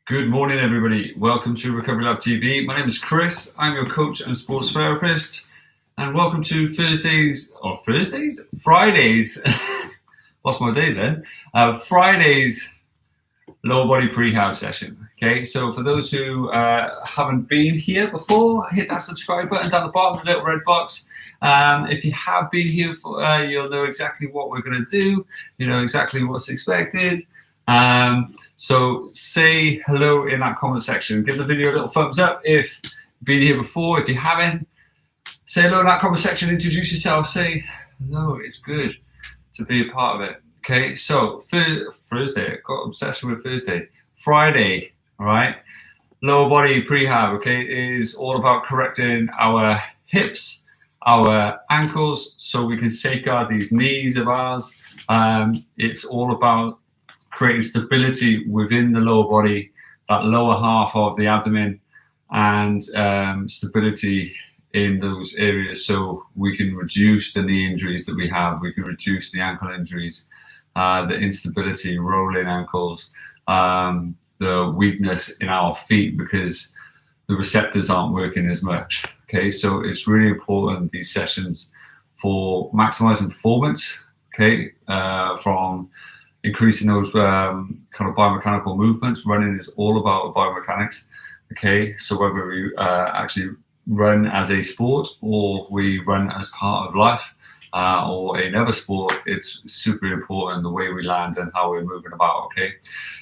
Good morning, everybody. Welcome to Recovery Lab TV. My name is Chris. I'm your coach and sports therapist. And welcome to Fridays. Lost my days then. Fridays lower body prehab session. Okay, so for those who haven't been here before, hit that subscribe button down the bottom, the little red box. If you have been here, you'll know exactly what we're going to do. You know exactly what's expected. So say hello in that comment section. Give the video a little thumbs up if you've been here before. If you haven't, say hello in that comment section. Introduce yourself. Say hello. It's good to be a part of it. Okay, so Thursday, I got obsession with Thursday. Friday, all right, lower body prehab, okay, is all about correcting our hips, our ankles, so we can safeguard these knees of ours. It's all about creating stability within the lower body, that lower half of the abdomen, and stability in those areas, so we can reduce the knee injuries that we have. We can reduce the ankle injuries, the instability, rolling ankles, the weakness in our feet because the receptors aren't working as much. Okay, so it's really important, these sessions, for maximizing performance. Okay, from increasing those kind of biomechanical movements. Running is all about biomechanics. Okay, so whether we actually run as a sport or we run as part of life, or another sport, it's super important the way we land and how we're moving about. Okay,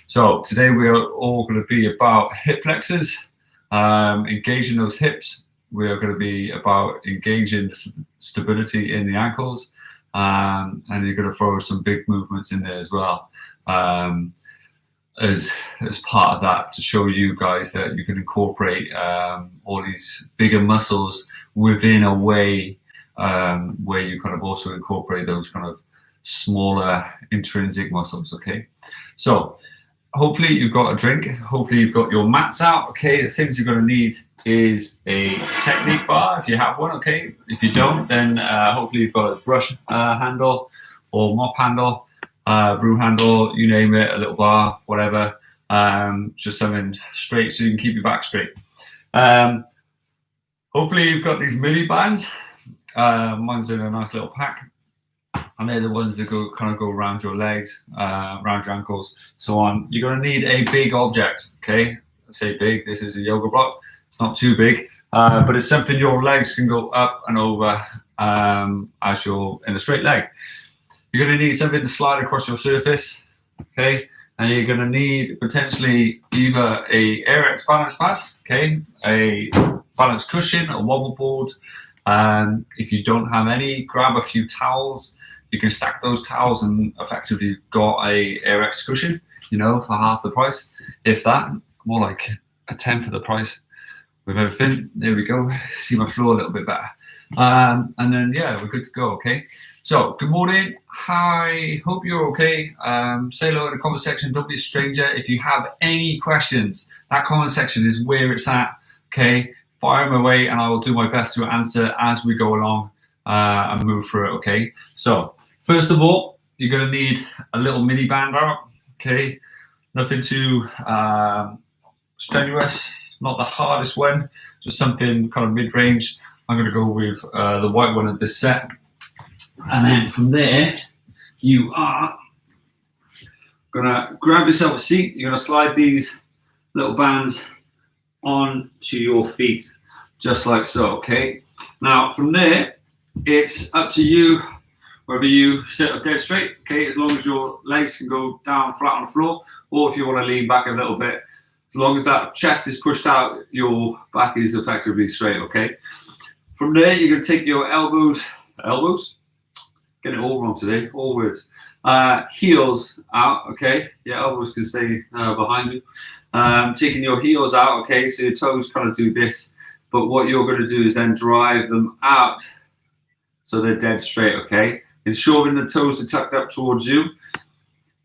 so today we're all going to be about hip flexors, engaging those hips. We are going to be about engaging stability in the ankles, and you're going to throw some big movements in there as well, as part of that, to show you guys that you can incorporate all these bigger muscles within a way where you kind of also incorporate those kind of smaller intrinsic muscles. Okay, so hopefully you've got a drink, hopefully you've got your mats out. Okay, the things you're going to need is a technique bar if you have one. Okay, if you don't, then hopefully you've got a brush handle or mop handle, broom handle, you name it, a little bar, whatever, just something straight so you can keep your back straight. Hopefully you've got these mini bands. Mine's in a nice little pack, and they're the ones that go around your legs, around your ankles, so on. You're going to need a big object. Okay, I say big, this is a yoga block. It's not too big, but it's something your legs can go up and over as you're in a straight leg. You're going to need something to slide across your surface. Okay, and you're going to need potentially either a AirX balance pad, okay, a balance cushion, a wobble board. If you don't have any, grab a few towels. You can stack those towels and effectively got a AirX cushion, you know, for half the price, if that, more like a tenth of the price with everything. There we go. See my floor a little bit better. And then, yeah, we're good to go. Okay. So, good morning. Hi. Hope you're okay. Say hello in the comment section. Don't be a stranger. If you have any questions, that comment section is where it's at. Okay. Fire them away, and I will do my best to answer as we go along and move through it. Okay. So, first of all, you're going to need a little mini band out. Okay. Nothing too strenuous. Not the hardest one. Just something kind of mid-range. I'm going to go with the white one of this set. And then from there, you are going to grab yourself a seat. You're going to slide these little bands onto your feet, just like so. Okay. Now from there, it's up to you whether you sit up dead straight. Okay, as long as your legs can go down flat on the floor, or if you want to lean back a little bit, as long as that chest is pushed out, your back is effectively straight. Okay. From there, you're going to take your elbows, get it all wrong today, all words, heels out. Okay, your elbows can stay behind you. Taking your heels out. Okay, so your toes kind of do this, but what you're going to do is then drive them out so they're dead straight. Okay, ensuring the toes are tucked up towards you,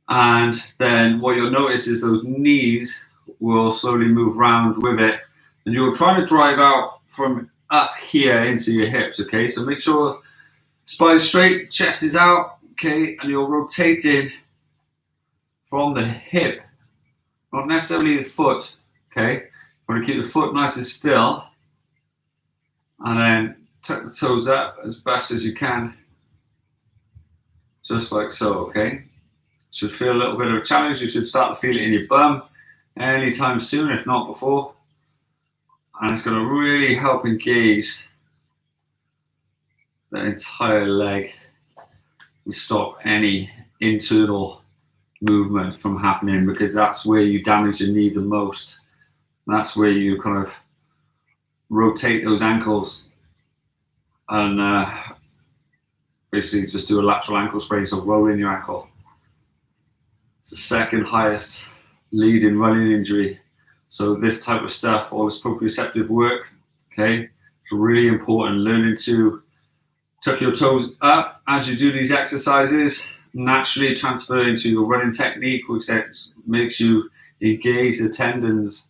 and then what you'll notice is those knees will slowly move round with it, and you're trying to drive out from up here into your hips. Okay, so make sure spine's straight, chest is out. Okay, and you're rotating from the hip not necessarily the foot, okay? You want to keep the foot nice and still, and then tuck the toes up as best as you can, just like so, okay? Should feel a little bit of a challenge. You should start to feel it in your bum anytime soon, if not before. And it's going to really help engage the entire leg and stop any internal movement from happening, because that's where you damage your knee the most. That's where you kind of rotate those ankles and basically just do a lateral ankle sprain, so roll in your ankle. It's the second highest leading running injury. So this type of stuff, all this proprioceptive work, okay, it's really important. Learning to tuck your toes up as you do these exercises, naturally transfer into your running technique, which makes you engage the tendons.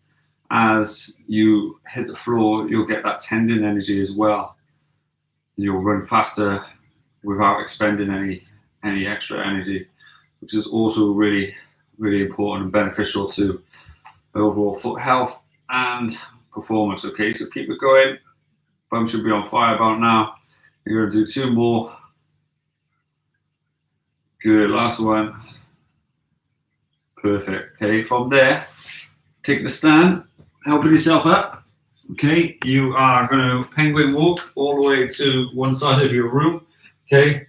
As you hit the floor, you'll get that tendon energy as well. You'll run faster without expending any extra energy, which is also really, really important and beneficial to overall foot health and performance. Okay, so keep it going. Bum should be on fire about now. You're going to do 2 more. Good, last one. Perfect. Okay, from there, take the stand, helping yourself up. Okay, you are going to penguin walk all the way to one side of your room. Okay,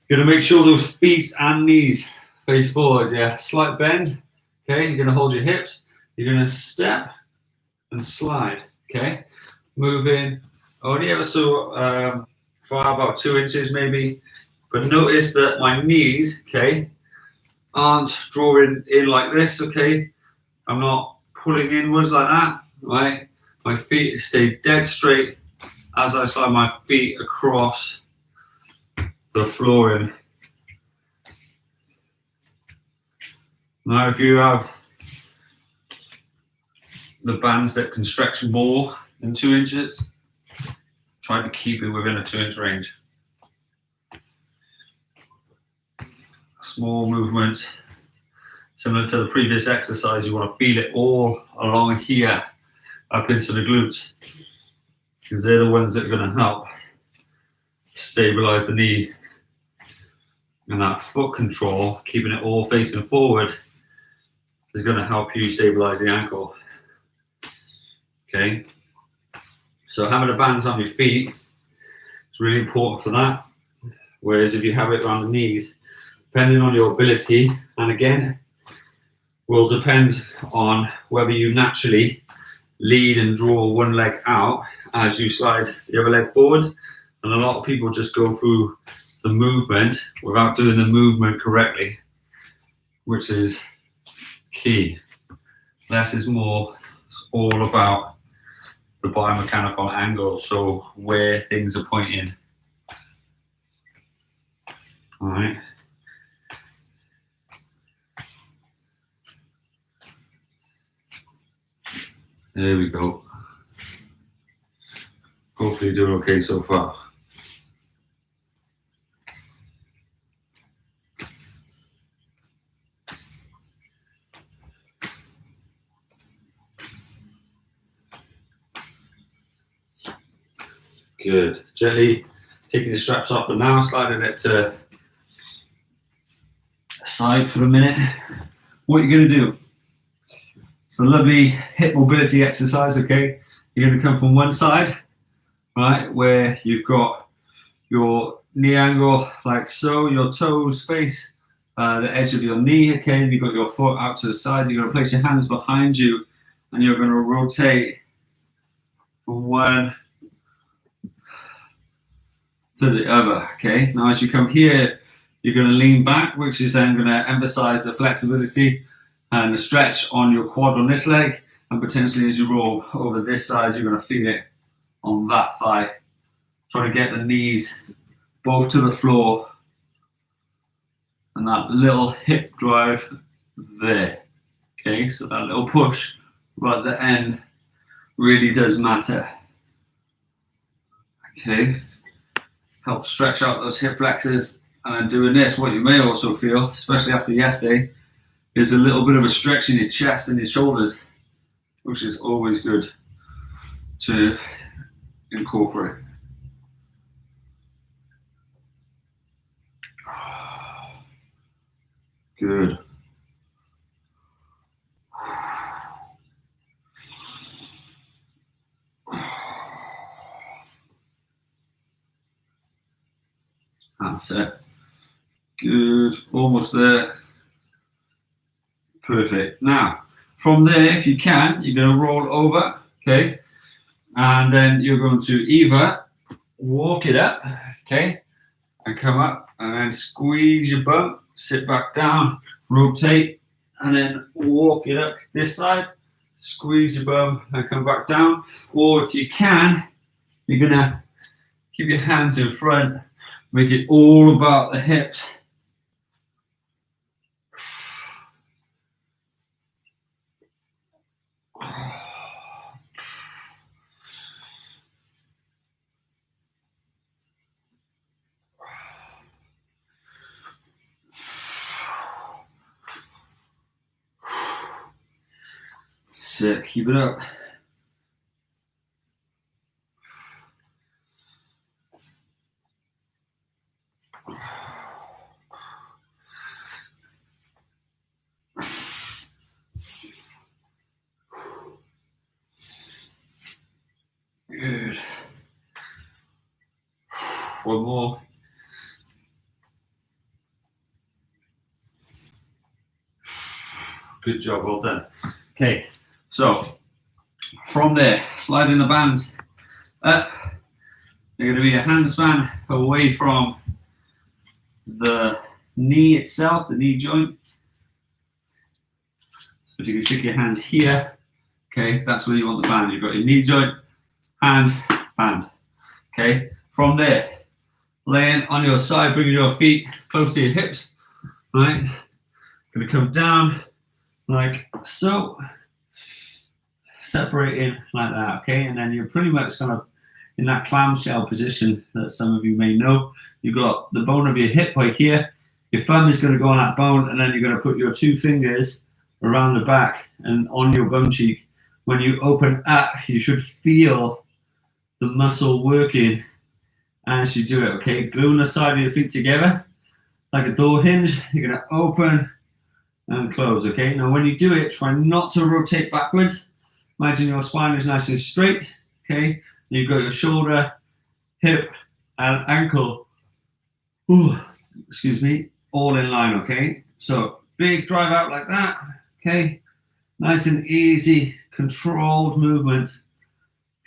you're going to make sure those feet and knees face forward. Yeah, slight bend. Okay, you're going to hold your hips. You're going to step and slide. Okay, move in only ever so far, about 2 inches maybe. But notice that my knees, okay, aren't drawing in like this. Okay, I'm not pulling inwards like that. Right, my feet stay dead straight as I slide my feet across the flooring. Now, if you have the bands that can stretch more than 2 inches, try to keep it within a 2-inch range. Small movement, similar to the previous exercise. You want to feel it all along here, up into the glutes, because they're the ones that are going to help stabilize the knee. And that foot control, keeping it all facing forward, is going to help you stabilize the ankle. Okay, so having the bands on your feet is really important for that. Whereas if you have it around the knees, depending on your ability, and again, will depend on whether you naturally lead and draw one leg out as you slide the other leg forward. And a lot of people just go through the movement without doing the movement correctly, which is key. Less is more. It's all about the biomechanical angle, so where things are pointing. All right. There we go. Hopefully doing okay so far. Good. Gently taking the straps off and now sliding it to the side for a minute. What you're going to do, it's a lovely hip mobility exercise, okay? You're going to come from one side, right, where you've got your knee angle like so, your toes face the edge of your knee, okay? You've got your foot out to the side. You're going to place your hands behind you and you're going to rotate from one to the other, okay? Now as you come here, you're going to lean back, which is then going to emphasize the flexibility and the stretch on your quad on this leg, and potentially as you roll over this side, you're going to feel it on that thigh. Try to get the knees both to the floor and that little hip drive there, okay? So that little push right at the end really does matter, okay? Help stretch out those hip flexors. And then doing this, what you may also feel, especially after yesterday, is a little bit of a stretch in your chest and your shoulders, which is always good to incorporate. Good. That's it. Good. Almost there. Perfect. Now, from there, if you can, you're going to roll over, okay? And then you're going to either walk it up, okay? And come up and then squeeze your bum, sit back down, rotate, and then walk it up this side, squeeze your bum and come back down. Or if you can, you're going to keep your hands in front, make it all about the hips. Sick, keep it up. Good. One more. Good job, well done. Okay, so from there, sliding the bands up. They're going to be a handspan away from the knee itself, the knee joint. So if you can stick your hand here, okay, that's where you want the band. You've got your knee joint, hand, band. Okay, from there, laying on your side, bringing your feet close to your hips, right? Going to come down like so, separating like that, okay? And then you're pretty much kind of in that clamshell position that some of you may know. You've got the bone of your hip right here. Your thumb is going to go on that bone, and then you're going to put your two fingers around the back and on your bum cheek. When you open up, you should feel the muscle working as you do it, okay? Gluing the side of your feet together like a door hinge. You're going to open and close, okay? Now when you do it, try not to rotate backwards. Imagine your spine is nice and straight, okay? You've got your shoulder, hip, and ankle, all in line, okay? So big drive out like that, okay? Nice and easy, controlled movement,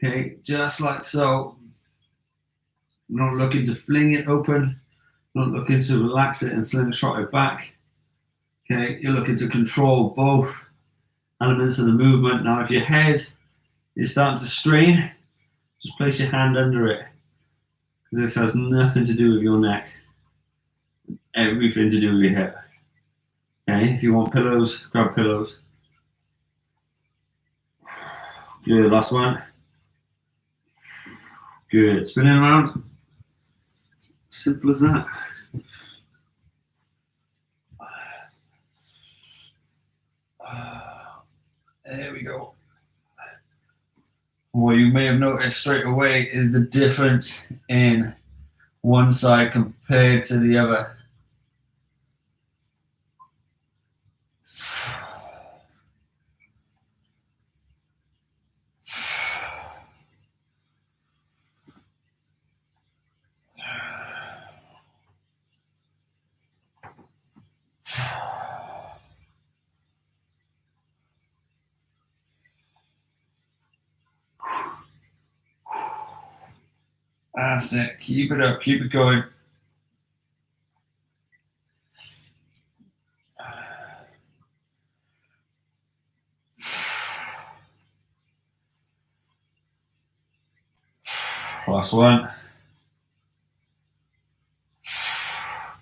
okay? Just like so. Not looking to fling it open, not looking to relax it and slingshot it back. Okay, you're looking to control both elements of the movement. Now, if your head is starting to strain, just place your hand under it, because this has nothing to do with your neck, everything to do with your hip. Okay, if you want pillows, grab pillows. Good, last one. Good, spinning around. Simple as that. There we go. What you may have noticed straight away is the difference in one side compared to the other. That's it. Keep it up. Keep it going. Last one.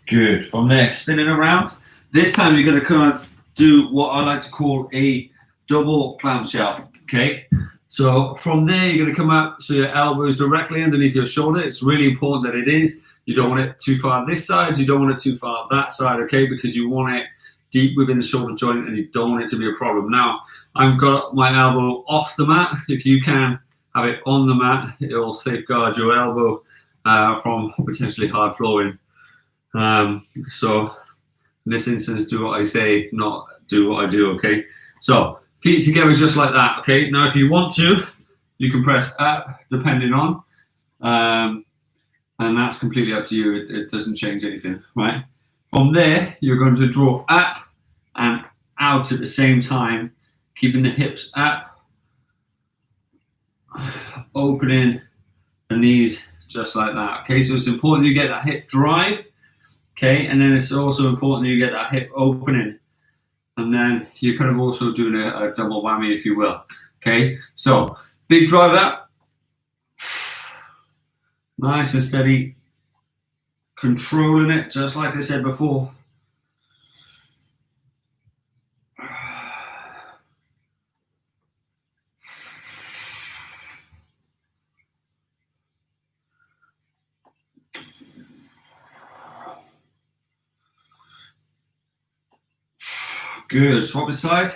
Good. From there, spinning around. This time you're going to kind of do what I like to call a double clamshell. Okay. So from there, you're going to come up so your elbow is directly underneath your shoulder. It's really important that it is. You don't want it too far this side. You don't want it too far that side, okay? Because you want it deep within the shoulder joint and you don't want it to be a problem. Now, I've got my elbow off the mat. If you can have it on the mat, it'll safeguard your elbow from potentially hard flowing. So in this instance, do what I say, not do what I do, okay? So feet together just like that, okay? Now, if you want to, you can press up, depending on, and that's completely up to you. It doesn't change anything, right? From there, you're going to draw up and out at the same time, keeping the hips up, opening the knees just like that, okay? So it's important you get that hip drive, okay? And then it's also important you get that hip opening. And then you're kind of also doing a double whammy, if you will, okay? So big drive up, nice and steady, controlling it, just like I said before. Good, swap the side.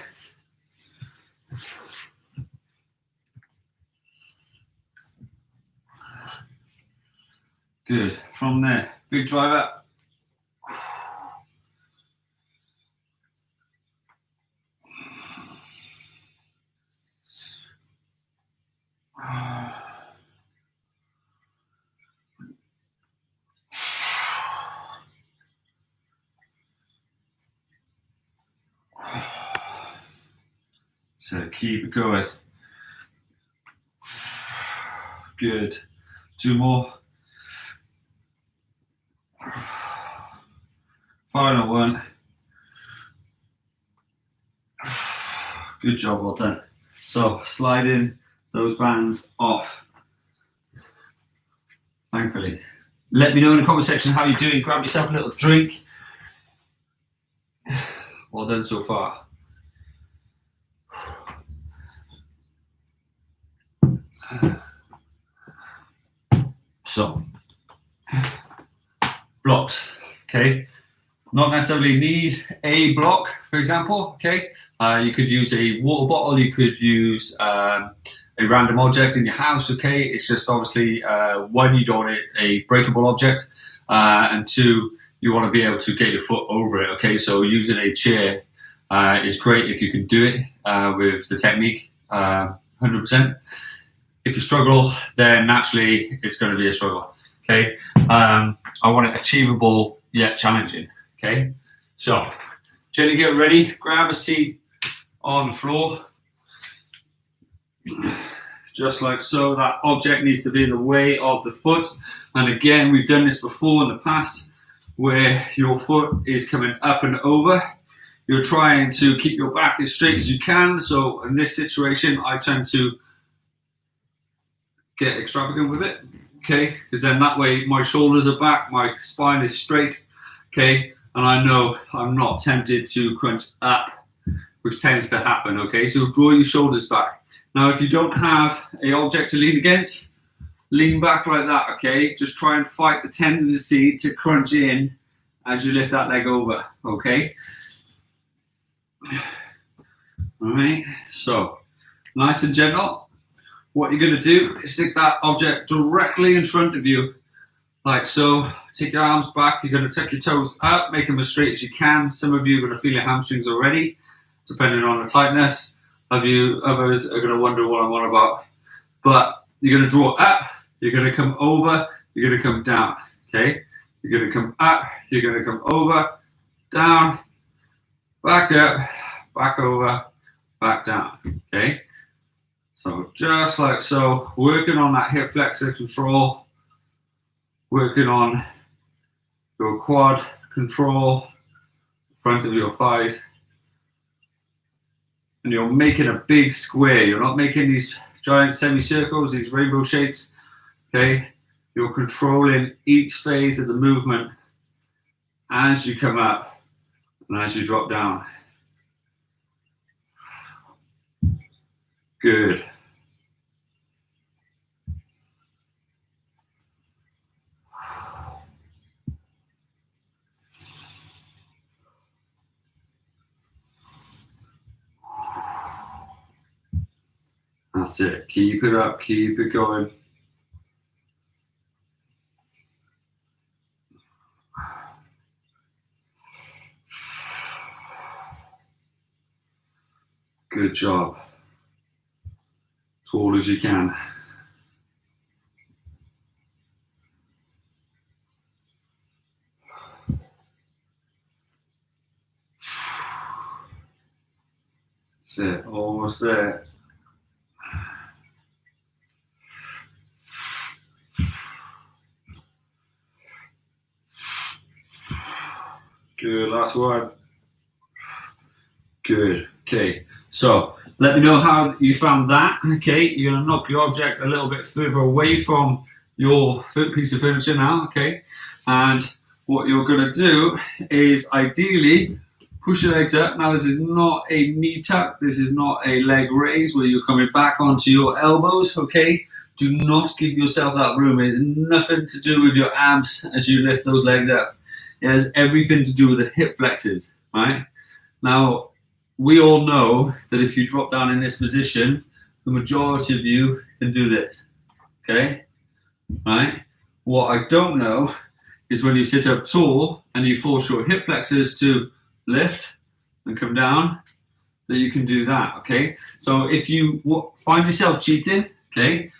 Good, from there, big drive up. So keep it going. Good. 2 more. Final one. Good job, well done. So sliding those bands off. Thankfully. Let me know in the comment section how you're doing. Grab yourself a little drink. Well done so far. So, blocks, okay? Not necessarily need a block, for example, okay? You could use a water bottle, you could use a random object in your house, okay? It's just obviously, one, you don't want a breakable object, and 2, you want to be able to get your foot over it, okay? So using a chair is great if you can do it with the technique, 100%. If you struggle, then naturally it's going to be a struggle, okay? I want it achievable yet challenging, okay? So, gently get ready, grab a seat on the floor. Just like so, that object needs to be in the way of the foot. And again, we've done this before in the past, where your foot is coming up and over. You're trying to keep your back as straight as you can. So in this situation, I tend to get extravagant with it, okay? Because then that way my shoulders are back, my spine is straight, okay? And I know I'm not tempted to crunch up, which tends to happen, okay? So draw your shoulders back. Now, if you don't have an object to lean against, lean back like that, okay? Just try and fight the tendency to crunch in as you lift that leg over, okay? All right, so nice and gentle. What you're going to do is stick that object directly in front of you, like so. Take your arms back. You're going to tuck your toes up, make them as straight as you can. Some of you are going to feel your hamstrings already, depending on the tightness. Others are going to wonder what I'm on about. But you're going to draw up, you're going to come over, you're going to come down, okay? You're going to come up, you're going to come over, down, back up, back over, back down, okay? So just like so, working on that hip flexor control, working on your quad control, front of your thighs, and you're making a big square. You're not making these giant semicircles, these rainbow shapes, okay? You're controlling each phase of the movement as you come up and as you drop down. Good. That's it. Keep it up. Keep it going. Good job. Tall as you can. That's it. Almost there. Good. Last one. Good. Okay. So let me know how you found that. Okay. You're going to knock your object a little bit further away from your piece of furniture now. Okay. And what you're going to do is ideally push your legs up. Now, this is not a knee tuck. This is not a leg raise where you're coming back onto your elbows. Okay. Do not give yourself that room. It has nothing to do with your abs as you lift those legs up. It has everything to do with the hip flexors, right? Now, we all know that if you drop down in this position, the majority of you can do this, okay? Right? What I don't know is when you sit up tall and you force your hip flexors to lift and come down, that you can do that, okay? So if you find yourself cheating, okay,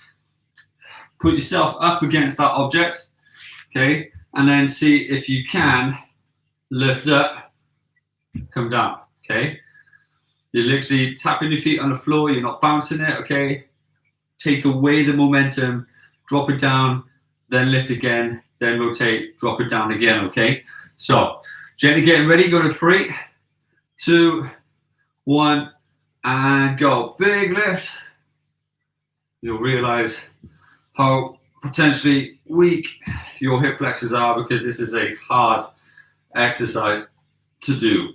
put yourself up against that object, okay, and then see if you can lift up, come down, okay? You're literally tapping your feet on the floor, you're not bouncing it, okay? Take away the momentum, drop it down, then lift again, then rotate, drop it down again, okay? So, gently getting ready, go to 3, 2, 1, and go. Big lift. You'll realize how potentially weak your hip flexors are because this is a hard exercise to do.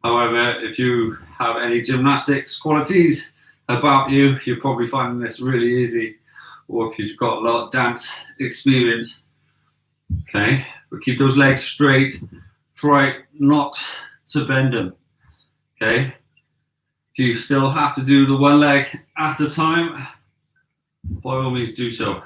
However, if you have any gymnastics qualities about you, you're probably finding this really easy, or if you've got a lot of dance experience. Okay, but keep those legs straight. Try not to bend them. Okay, if you still have to do the one leg at a time, by all means do so.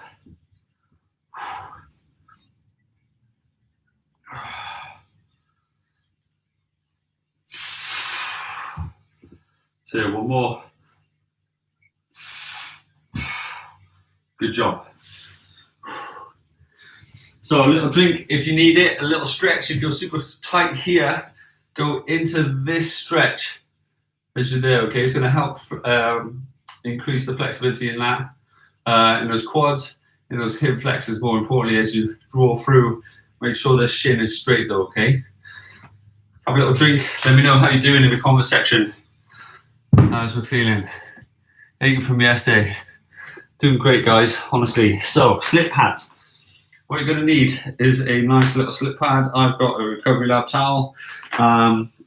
So one more. Good job. So a little drink if you need it, a little stretch if you're super tight here. Go into this stretch as you're there, okay? It's going to help increase the flexibility in that, in those quads, in those hip flexors, more importantly, as you draw through. Make sure the shin is straight though, okay? Have a little drink. Let me know how you're doing in the comment section. How's we feeling? Aching from yesterday. Doing great, guys, honestly. So, slip pads. What you're going to need is a nice little slip pad. I've got a Recovery Lab towel.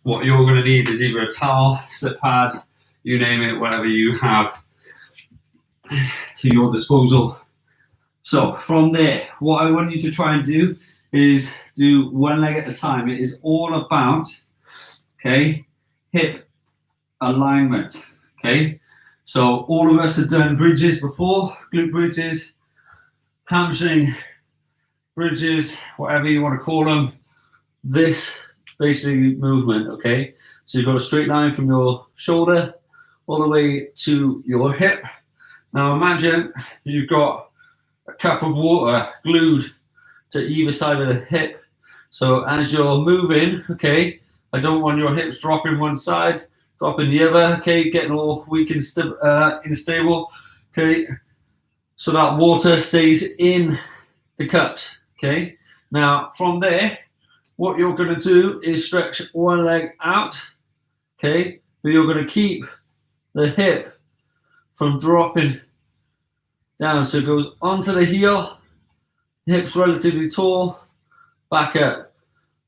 What you're going to need is either a towel, slip pad, you name it, whatever you have to your disposal. So from there, what I want you to try and do is do one leg at a time. It is all about, okay, hip alignment, okay? So all of us have done bridges before, glute bridges, hamstring bridges, whatever you want to call them. This basically movement, okay? So you've got a straight line from your shoulder all the way to your hip. Now imagine you've got a cup of water glued to either side of the hip. So as you're moving, okay, I don't want your hips dropping one side, dropping the other, okay, getting all weak and unstable, okay, so that water stays in the cups, okay. Now from there, what you're going to do is stretch one leg out, okay, but you're going to keep the hip from dropping down, so it goes onto the heel, hips relatively tall, back up.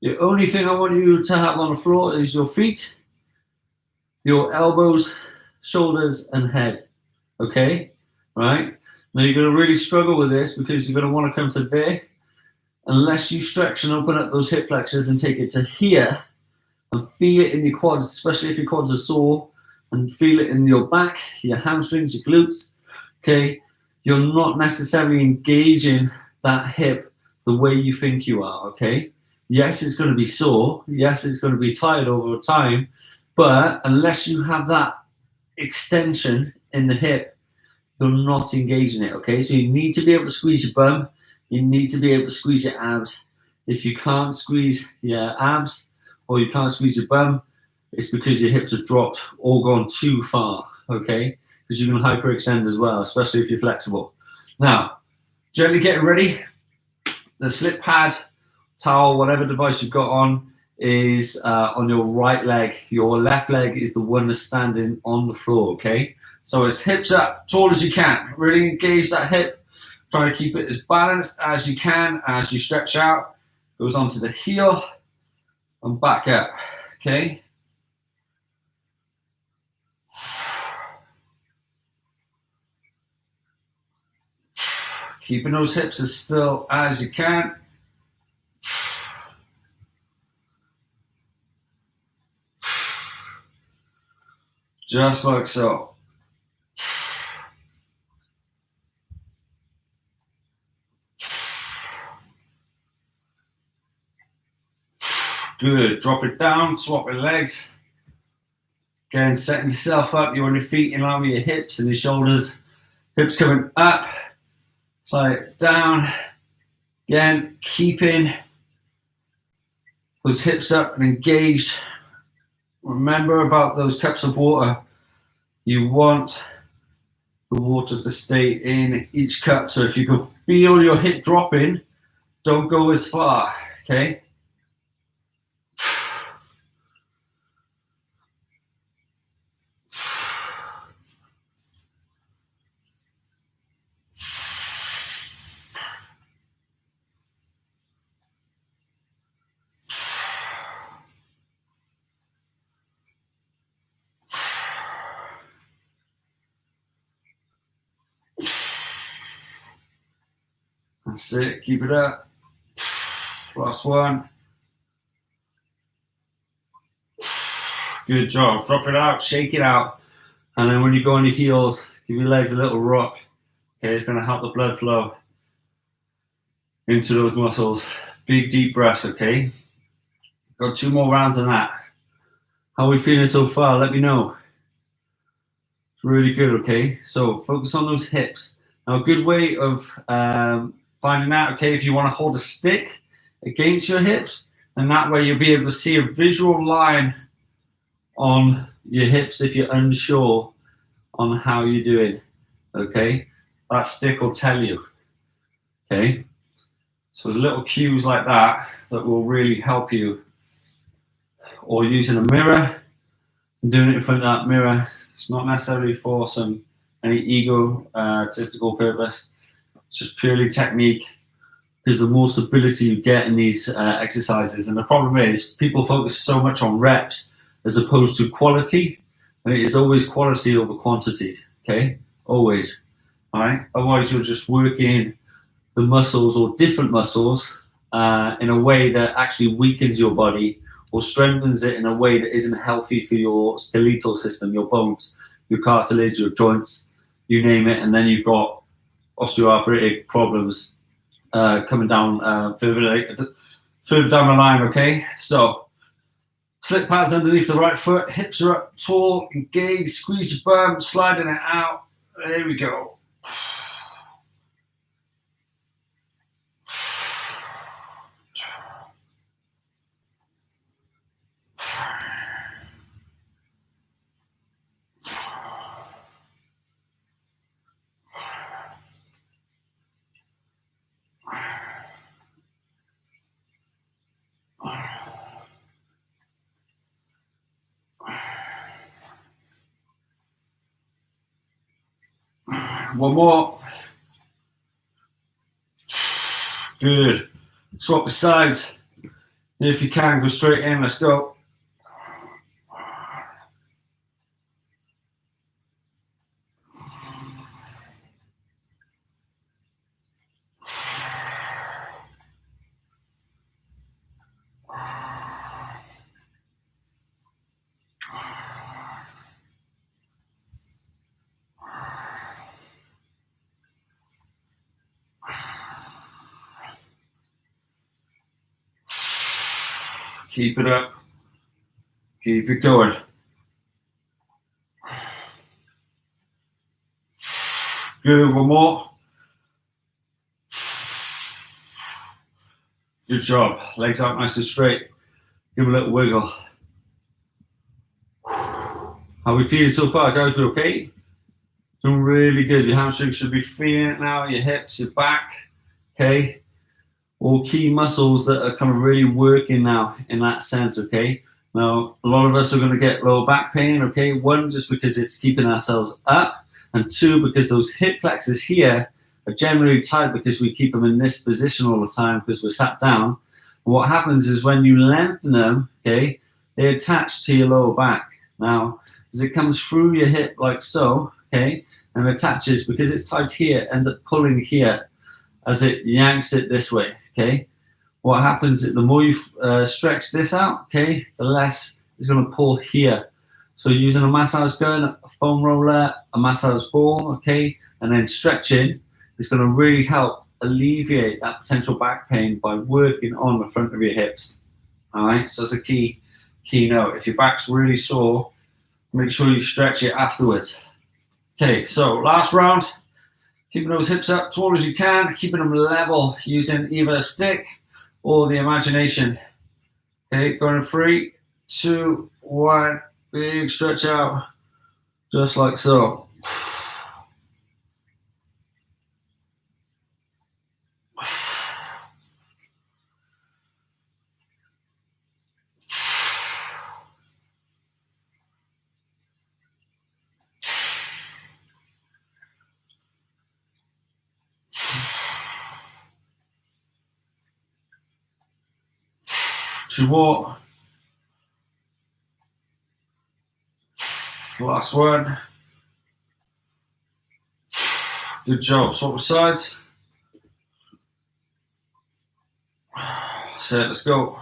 The only thing I want you to have on the floor is your feet, your elbows, shoulders, and head, okay, right? Now you're going to really struggle with this because you're going to want to come to there. Unless you stretch and open up those hip flexors and take it to here and feel it in your quads, especially if your quads are sore, and feel it in your back, your hamstrings, your glutes. Okay, you're not necessarily engaging that hip the way you think you are. Okay, yes, it's going to be sore. Yes, it's going to be tired over time, but unless you have that extension in the hip, you're not engaging it. Okay, so you need to be able to squeeze your bum. You need to be able to squeeze your abs. If you can't squeeze your abs or you can't squeeze your bum, it's because your hips have dropped or gone too far. Okay, because you can hyperextend as well, especially if you're flexible. Now, gently getting ready. The slip pad, towel, whatever device you've got on is on your right leg. Your left leg is the one that's standing on the floor. Okay, so it's hips up, tall as you can. Really engage that hip. Try to keep it as balanced as you can as you stretch out. Goes onto the heel and back up. Okay. Keeping those hips as still as you can. Just like so. Good. Drop it down, swap your legs. Again, setting yourself up. You're on your feet in line with your hips and your shoulders. Hips coming up, side down. Again, keeping those hips up and engaged. Remember about those cups of water. You want the water to stay in each cup. So if you can feel your hip dropping, don't go as far, okay? That's it, keep it up. Last one. Good job. Drop it out, shake it out. And then when you go on your heels, give your legs a little rock. Okay, it's going to help the blood flow into those muscles. Big deep breaths, okay? Got 2 more rounds on that. How are we feeling so far? Let me know. It's really good, okay? So focus on those hips. Now, a good way of finding out, okay, if you want to hold a stick against your hips, and that way you'll be able to see a visual line on your hips if you're unsure on how you're doing, okay? That stick will tell you, okay? So there's little cues like that that will really help you. Or using a mirror and doing it in front of that mirror. It's not necessarily for any egotistical purpose. It's just purely technique, because the more stability you get in these exercises, and the problem is people focus so much on reps as opposed to quality, and it is always quality over quantity, okay? Always, all right? Otherwise you're just working the muscles or different muscles in a way that actually weakens your body or strengthens it in a way that isn't healthy for your skeletal system, your bones, your cartilage, your joints, you name it, and then you've got osteoarthritic problems coming down further down the line, okay? So, slip pads underneath the right foot, hips are up, tall, engaged, squeeze your bum, sliding it out. There we go. One more. Good. Swap the sides. If you can, go straight in. Let's go. Keep it up. Keep it going. Good, one more. Good job. Legs out nice and straight. Give a little wiggle. How we feeling so far, guys? We okay? Doing really good. Your hamstrings should be feeling it now. Your hips, your back. Okay? All key muscles that are kind of really working now in that sense, okay? Now, a lot of us are going to get lower back pain, okay? One, just because it's keeping ourselves up, and two, because those hip flexors here are generally tight because we keep them in this position all the time because we're sat down. And what happens is when you lengthen them, okay, they attach to your lower back. Now, as it comes through your hip like so, okay, and attaches, because it's tight here, ends up pulling here as it yanks it this way, okay? What happens is the more you stretch this out, okay, the less it's going to pull here. So using a massage gun, a foam roller, a massage ball, okay, and then stretching, it's going to really help alleviate that potential back pain by working on the front of your hips. All right, so that's a key note. If your back's really sore, make sure you stretch it afterwards. Okay, so last round, keeping those hips up tall as you can, keeping them level using either a stick or the imagination. Okay, going in 3, 2, 1, big stretch out, just like so. 2 more. Last one. Good job. Swap sides. So let's go.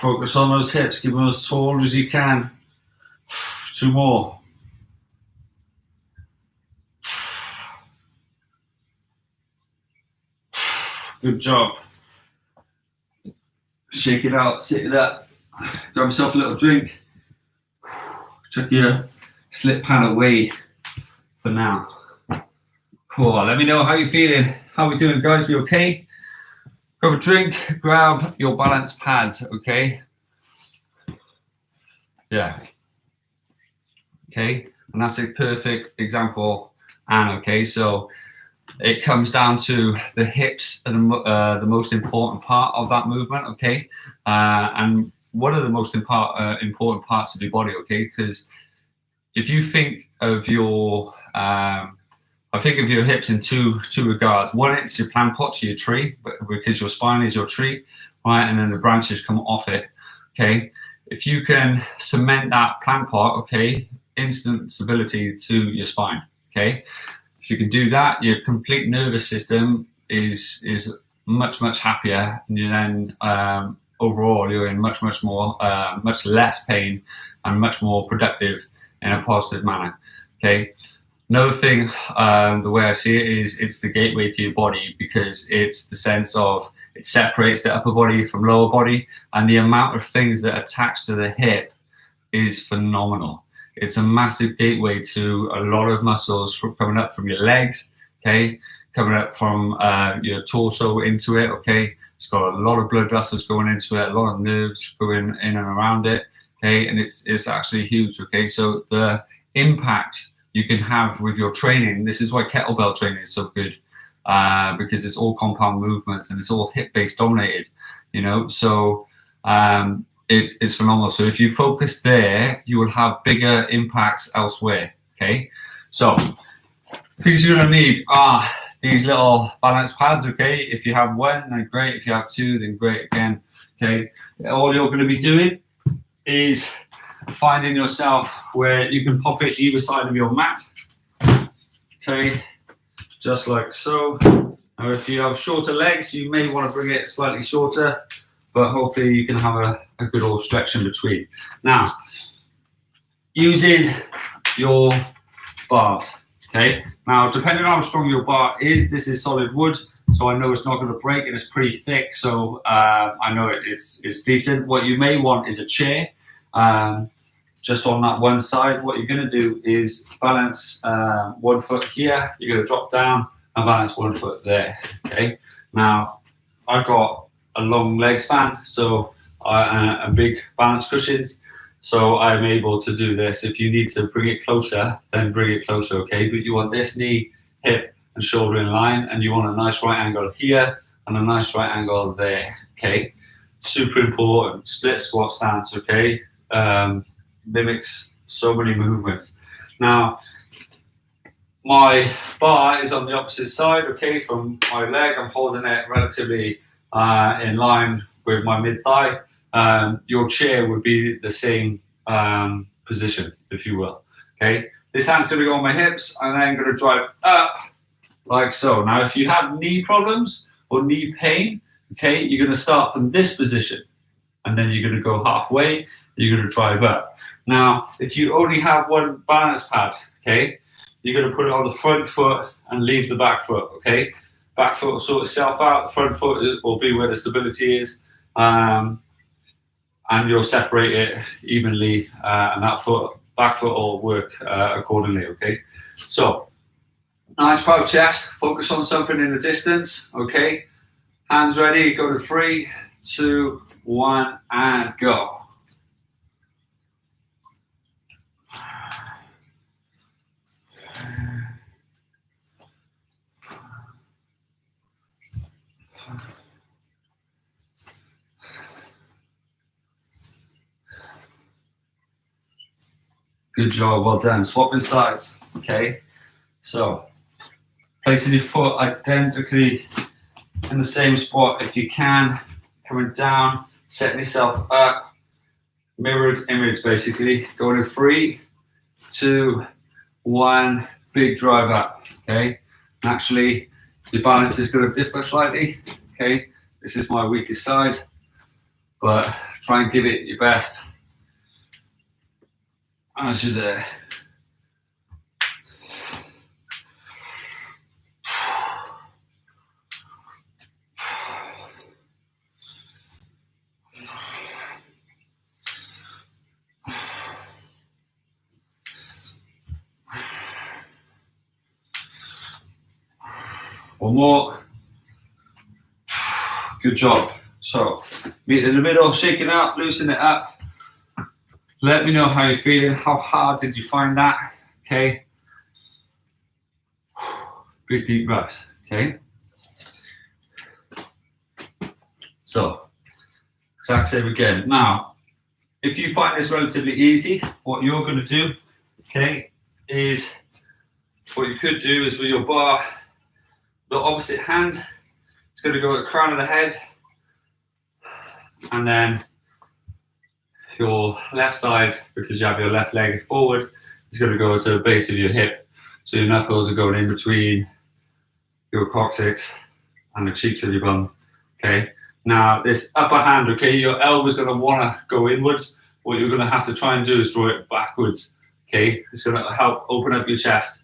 Focus on those hips, keep them as tall as you can. 2 more. Good job. Shake it out, sit it up. Grab yourself a little drink. Chuck your slip pan away for now. Cool. Let me know how you're feeling. How we doing, guys? We okay? Grab a drink, grab your balance pads, okay? Yeah. Okay, and that's a perfect example, Anne, okay? So it comes down to the hips are the most important part of that movement, okay? And one of the most important parts of your body, okay? Because if you think of your I think of your hips in two regards. One, it's your plant pot, your tree, because your spine is your tree, right? And then the branches come off it, okay? If you can cement that plant pot, okay, instant stability to your spine, okay? If you can do that, your complete nervous system is much happier, and you then overall you're in much less pain and much more productive in a positive manner, okay? Another thing, the way I see it is it's the gateway to your body, because it's the sense of it separates the upper body from lower body, and the amount of things that attach to the hip is phenomenal. It's a massive gateway to a lot of muscles coming up from your legs, okay, coming up from your torso into it, okay. It's got a lot of blood vessels going into it, a lot of nerves going in and around it, okay, and it's actually huge, okay. So the impact you can have with your training. This is why kettlebell training is so good, because it's all compound movements and it's all hip-based dominated, you know. So it's phenomenal. So if you focus there, you will have bigger impacts elsewhere. Okay. So things you're gonna need are these little balance pads. Okay. If you have one, then great. If you have two, then great again. Okay. All you're going to be doing is finding yourself where you can pop it either side of your mat. Okay, just like so. Now, if you have shorter legs, you may want to bring it slightly shorter, but hopefully you can have a good old stretch in between. Now, using your bars. Okay, now depending on how strong your bar is, this is solid wood, so I know it's not going to break and it's pretty thick, so I know it's decent. What you may want is a chair, just on that one side. What you're going to do is balance 1 foot here, you're going to drop down and balance 1 foot there. Okay, now I've got a long leg span, so a big balance cushions. So I'm able to do this. If you need to bring it closer, then bring it closer, okay? But you want this knee, hip, and shoulder in line, and you want a nice right angle here and a nice right angle there, okay? Super important. Split squat stance, okay? Mimics so many movements. Now, my bar is on the opposite side, okay, from my leg. I'm holding it relatively in line with my mid-thigh. Your chair would be the same position, if you will. Okay, this hand's going to go on my hips, and then going to drive up like so. Now, if you have knee problems or knee pain, okay, you're going to start from this position, and then you're going to go halfway. You're going to drive up. Now, if you only have one balance pad, okay, you're going to put it on the front foot and leave the back foot. Okay, back foot will sort itself out. The front foot will be where the stability is. And you'll separate it evenly, and that back foot will work accordingly, okay? So, nice proud chest, focus on something in the distance, okay? Hands ready, go to 3, 2, 1, and go. Good job, well done. Swapping sides, okay? So, placing your foot identically in the same spot if you can, coming down, setting yourself up, mirrored image basically, going in 3, 2, 1, big drive up, okay? Naturally, your balance is going to differ slightly, okay? This is my weakest side, but try and give it your best. As you're there. One more. Good job. So, meet in the middle, shake it up, loosen it up. Let me know how you're feeling. How hard did you find that? Okay. Big deep breaths. Okay. So, exact same again. Now, if you find this relatively easy, what you're going to do, okay, is what you could do is with your bar, the opposite hand, it's going to go at the crown of the head, and then your left side, because you have your left leg forward, is going to go to the base of your hip. So your knuckles are going in between your coccyx and the cheeks of your bum. Okay. Now this upper hand, okay, your elbow's going to want to go inwards. What you're going to have to try and do is draw it backwards. Okay. It's going to help open up your chest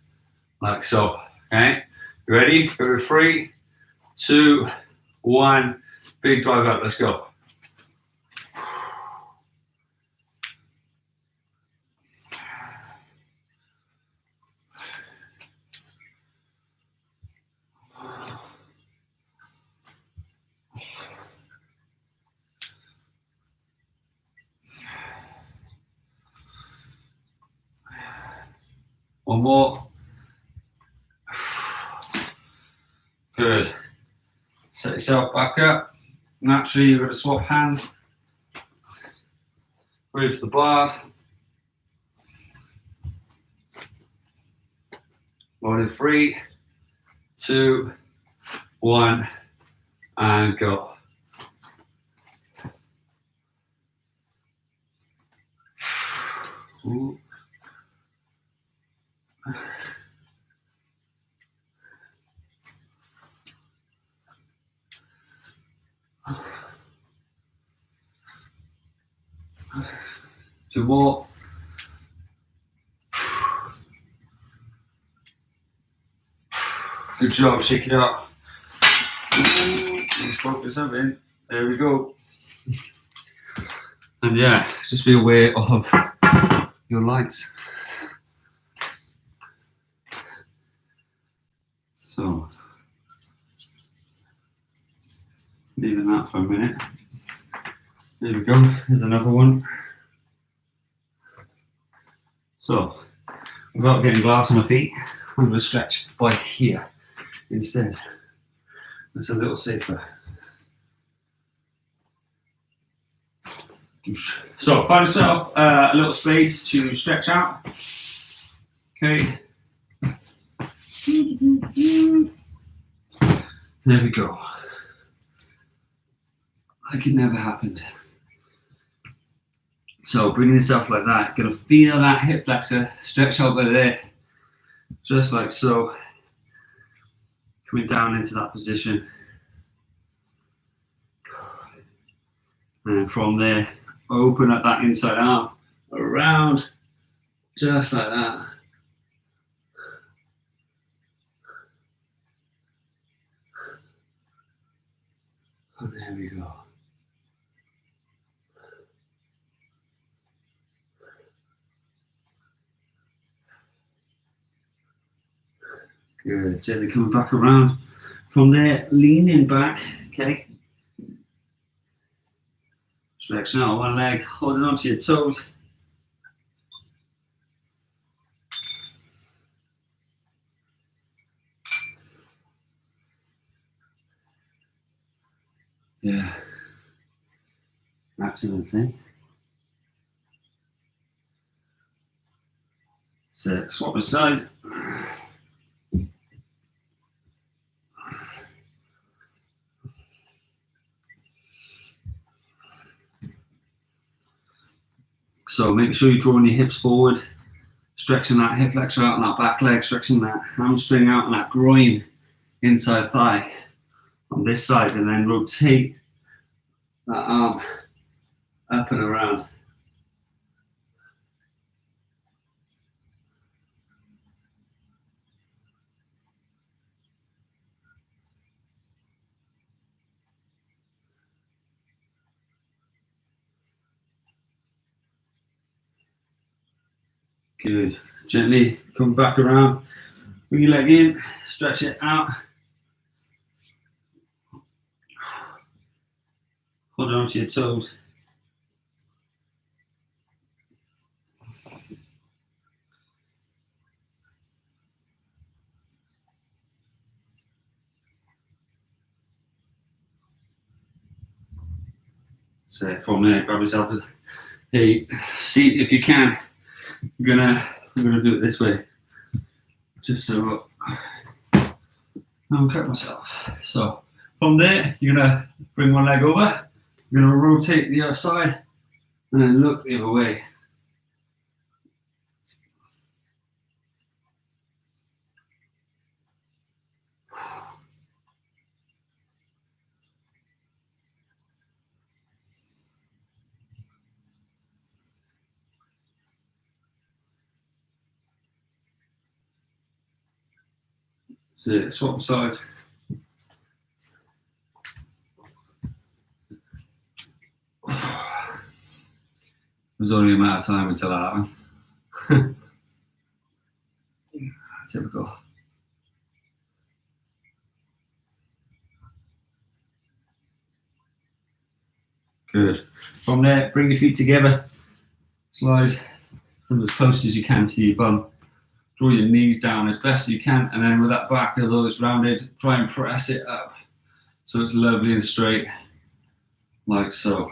like so. Okay. You ready? Go to 3, 2, 1. Big drive up. Let's go. One more. Good. Set yourself back up. Naturally, you're going to swap hands. Move the bars. One in 3, 2, 1, and go. Ooh. Two more. Good job, shake it up. Let's focus up in. There we go. And yeah, just be aware of your lights. So, leaving that for a minute. There we go, there's another one. So, without getting glass on my feet, I'm going to stretch by here instead. It's a little safer. So, find yourself a little space to stretch out. Okay. There we go. Like it never happened. So, bringing yourself like that, gonna feel that hip flexor stretch over there, just like so. Coming down into that position. And from there, open up that inside arm around, just like that. And there we go. Good, gently coming back around. From there, leaning back, okay? Stretching out one leg, holding onto your toes. Yeah. Absolutely. So swap the sides. So make sure you're drawing your hips forward, stretching that hip flexor out on that back leg, stretching that hamstring out on that groin, inside thigh on this side, and then rotate that arm up and around. Good. Gently come back around. Bring your leg in, stretch it out. Hold on to your toes. So from there, grab yourself a seat if you can. I'm gonna do it this way, just so I don't cut myself. So from there, you're gonna bring one leg over. You're gonna rotate the other side, and then look the other way. So swap sides. It was only a matter of time until that happened. Typical. Good. From there, bring your feet together. Slide them as close as you can to your bum. Draw your knees down as best you can, and then with that back of those rounded, try and press it up so it's lovely and straight, like so.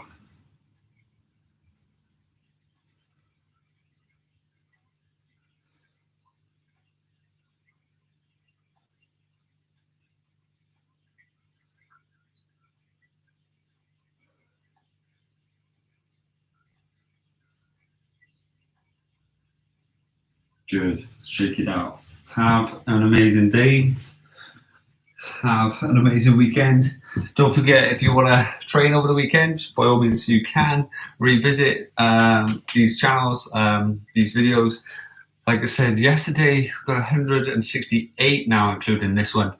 Good. Shake it out. Have an amazing day. Have an amazing weekend. Don't forget, if you want to train over the weekend, by all means you can revisit these channels, these videos. Like I said yesterday, we've got 168 now, including this one.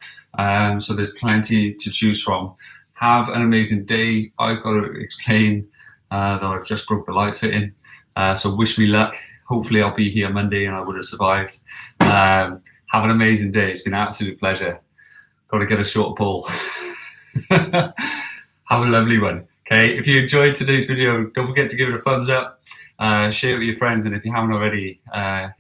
So there's plenty to choose from. Have an amazing day. I've got to explain that I've just broke the light fitting. So wish me luck. Hopefully I'll be here Monday and I would have survived. Have an amazing day. It's been an absolute pleasure. Got to get a short pull. Have a lovely one. Okay, if you enjoyed today's video, don't forget to give it a thumbs up, share it with your friends, and if you haven't already,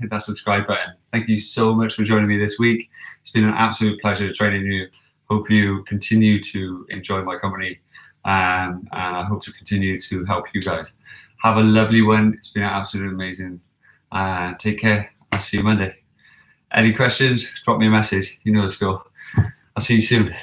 hit that subscribe button. Thank you so much for joining me this week. It's been an absolute pleasure training you. Hope you continue to enjoy my company, and I hope to continue to help you guys. Have a lovely one. It's been absolutely amazing. Take care. I'll see you Monday. Any questions, drop me a message. You know the score. I'll see you soon.